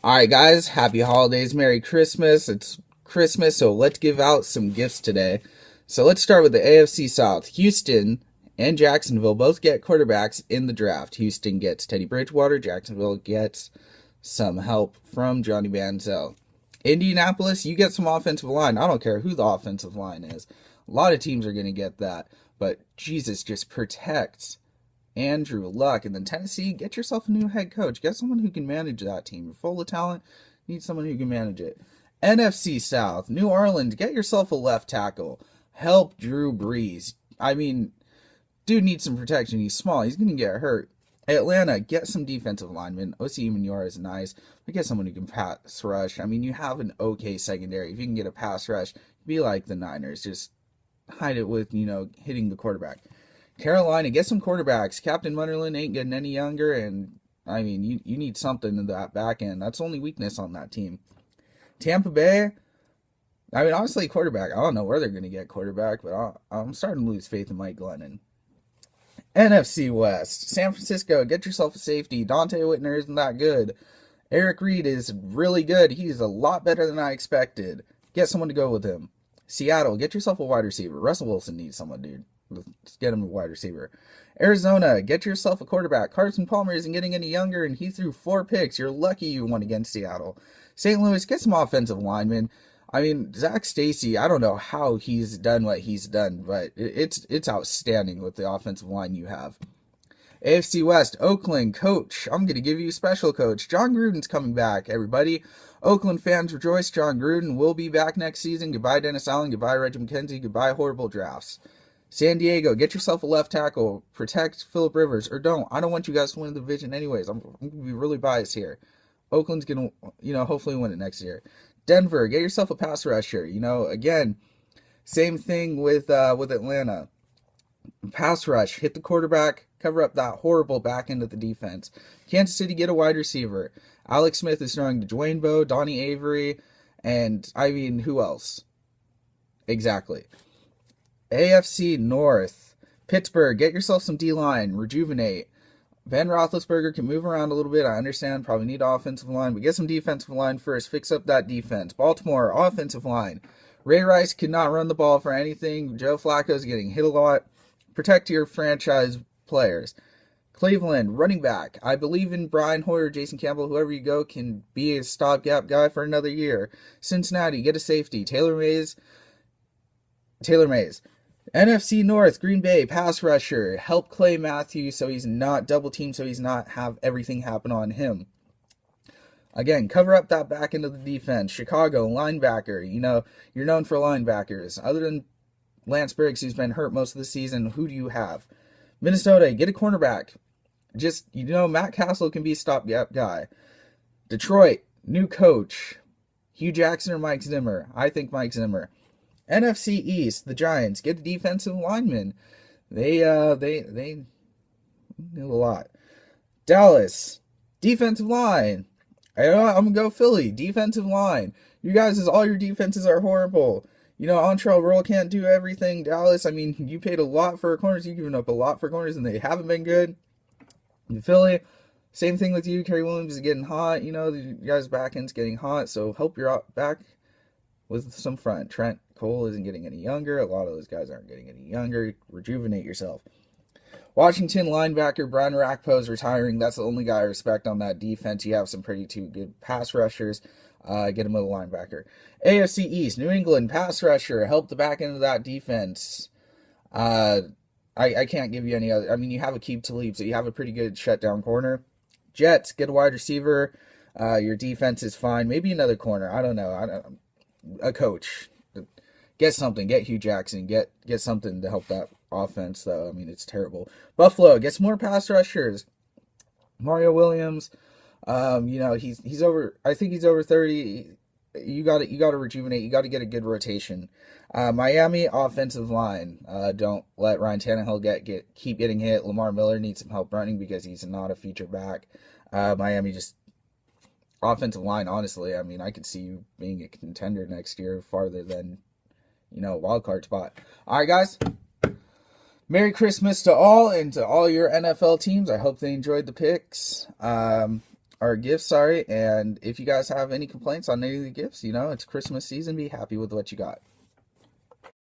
Alright, guys, happy holidays, Merry Christmas. It's Christmas, so let's give out some gifts today. So let's start with the AFC South. Houston and Jacksonville both get quarterbacks in the draft. Houston gets Teddy Bridgewater, Jacksonville gets some help from Johnny Manziel. Indianapolis, you get some offensive line. I don't care who the offensive line is. A lot of teams are going to get that, but Jesus, just protect Andrew Luck. And then Tennessee, get yourself a new head coach. Get someone who can manage that team. You're full of talent. Need someone who can manage it. NFC South, New Orleans, get yourself a left tackle. Help Drew Brees. I mean, dude needs some protection. He's small. He's going to get hurt. Atlanta, get some defensive linemen. Osi Umenyiora is nice, but get someone who can pass rush. I mean, you have an okay secondary. If you can get a pass rush, be like the Niners. Just hide it with, hitting the quarterback. Carolina, get some quarterbacks. Captain Munnerlyn ain't getting any younger, and I mean, you need something in that back end. That's the only weakness on that team. Tampa Bay, I mean, honestly, quarterback. I don't know where they're going to get quarterback, but I'm starting to lose faith in Mike Glennon. NFC West, San Francisco, get yourself a safety. Dante Whitner isn't that good. Eric Reed is really good. He's a lot better than I expected. Get someone to go with him. Seattle, get yourself a wide receiver. Russell Wilson needs someone, dude. Let's get him a wide receiver. Arizona, get yourself a quarterback. Carson Palmer isn't getting any younger, and he threw 4 picks. You're lucky you won against Seattle. St. Louis, get some offensive linemen. I mean, Zach Stacy, I don't know how he's done what he's done, but it's outstanding with the offensive line you have. AFC West, Oakland, coach. I'm going to give you a special coach. John Gruden's coming back, everybody. Oakland fans rejoice. John Gruden will be back next season. Goodbye, Dennis Allen. Goodbye, Reggie McKenzie. Goodbye, horrible drafts. San Diego, get yourself a left tackle. Protect Phillip Rivers, or don't. I don't want you guys to win the division anyways. I'm going to be really biased here. Oakland's going to, hopefully win it next year. Denver, get yourself a pass rusher. Again, same thing with Atlanta. Pass rush, hit the quarterback, cover up that horrible back end of the defense. Kansas City, get a wide receiver. Alex Smith is throwing to Dwayne Bowe, Donnie Avery, and I mean, who else? Exactly. AFC North, Pittsburgh, get yourself some D-line, rejuvenate. Ben Roethlisberger can move around a little bit. I understand, probably need offensive line, but get some defensive line first. Fix up that defense. Baltimore, offensive line. Ray Rice cannot run the ball for anything. Joe Flacco's getting hit a lot. Protect your franchise players. Cleveland, running back. I believe in Brian Hoyer, Jason Campbell, whoever you go can be a stopgap guy for another year. Cincinnati, get a safety. Taylor Mays. NFC North, Green Bay, pass rusher. Help Clay Matthews so he's not double teamed, so he's not have everything happen on him. Again, cover up that back end of the defense. Chicago, linebacker. You're known for linebackers. Other than Lance Briggs, who's been hurt most of the season, who do you have? Minnesota, get a cornerback. Just, Matt Castle can be a stopgap guy. Detroit, new coach. Hugh Jackson or Mike Zimmer? I think Mike Zimmer. NFC East, the Giants, get a defensive lineman. They need a lot. Dallas, defensive line. I'm gonna go Philly, defensive line. You guys, all your defenses are horrible. Antrell Roll can't do everything. Dallas, I mean, you paid a lot for corners. You've given up a lot for corners, and they haven't been good. In Philly, same thing with you. Kerry Williams is getting hot. The guys' back end's getting hot, so help your back with some front. Trent Cole isn't getting any younger. A lot of those guys aren't getting any younger. Rejuvenate yourself. Washington linebacker Brian Rakpo is retiring. That's the only guy I respect on that defense. You have some pretty good pass rushers. Get him a linebacker. AFC East, New England pass rusher. Help the back end of that defense. I can't give you any other. I mean, you have Aqib Talib, so you have a pretty good shutdown corner. Jets, get a wide receiver. Your defense is fine. Maybe another corner. I don't know. A coach. Get something. Get Hugh Jackson. Get something to help that offense, though. I mean, it's terrible. Buffalo, get some more pass rushers. Mario Williams, he's over. I think he's over 30. You got to rejuvenate. You got to get a good rotation. Miami offensive line. Don't let Ryan Tannehill keep getting hit. Lamar Miller needs some help running because he's not a feature back. Miami just offensive line. Honestly, I mean, I could see you being a contender next year farther than wild card spot. All right, guys. Merry Christmas to all and to all your NFL teams. I hope they enjoyed the picks. our gifts, sorry. And if you guys have any complaints on any of the gifts, it's Christmas season. Be happy with what you got.